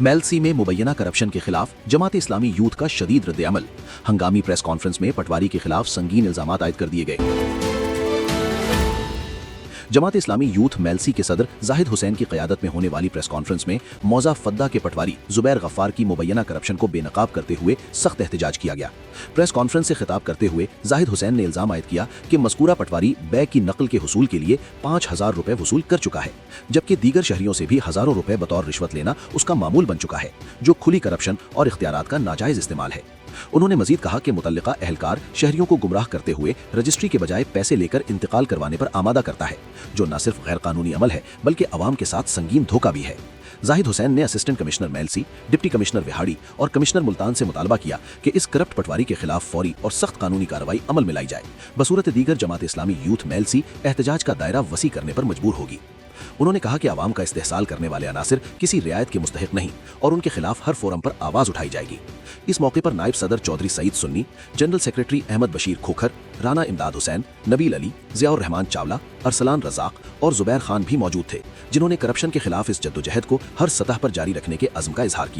मेलसी में मुबैना करप्शन के खिलाफ जमात इस्लामी यूथ का शदीद रद्द-ए-अमल। हंगामी प्रेस कॉन्फ्रेंस में पटवारी के खिलाफ संगीन इल्जामात आयद कर दिए गए। जमात इस्लामी यूथ मेलसी के सदर जाहिद हुसैन की क़यादत में होने वाली प्रेस कॉन्फ्रेंस में मौजा फद्दा के पटवारी जुबैर गफ्फार की मुबैना करप्शन को बेनकाब करते हुए सख्त एहतजाज किया गया। प्रेस कॉन्फ्रेंस से खिताब करते हुए जाहिद हुसैन ने इल्जाम आयद किया कि मज़कूरा पटवारी बैग की नकल के हुसूल के लिए 5,000 रुपए वसूल कर चुका है, जबकि दीगर शहरियों से भी हज़ारों रुपए बतौर रिश्वत लेना उसका मामूल बन चुका है, जो खुली करप्शन और इख्तियारात का नाजायज़ इस्तेमाल है। उन्होंने मजीद कहा कि मुतल्लिका अहलकार शहरियों को गुमराह करते हुए रजिस्ट्री के बजाय पैसे लेकर इंतकाल करवाने पर आमादा करता है, जो न सिर्फ गैर कानूनी अमल है बल्कि अवाम के साथ संगीन धोखा भी है। जाहिद हुसैन ने assistant commissioner Mailsi, deputy commissioner Vehari और कमिश्नर मुल्तान से मुतालबा किया कि इस करप्ट पटवारी के खिलाफ फौरी और सख्त कानूनी कार्रवाई अमल में लाई जाए। बसूरत दीगर जमात इस्लामी यूथ मेलसी एहतजाज का दायरा वसी करने पर मजबूर होगी। उन्होंने कहा कि आवाम का इस्तेहसाल करने वाले अनासिर किसी रियायत के मुस्तहिक नहीं और उनके खिलाफ हर फोरम पर आवाज उठाई जाएगी। इस मौके पर नायब सदर चौधरी सईद सुन्नी, जनरल सेक्रेटरी अहमद बशीर खोखर, राना इमदाद हुसैन, नबील अली, ज़ियाउर रहमान चावला, अरसलान रज़ाक और जुबैर खान भी मौजूद थे, जिन्होंने करप्शन के खिलाफ इस जद्दोजहद को हर सतह पर जारी रखने के अज़्म का इजहार किया।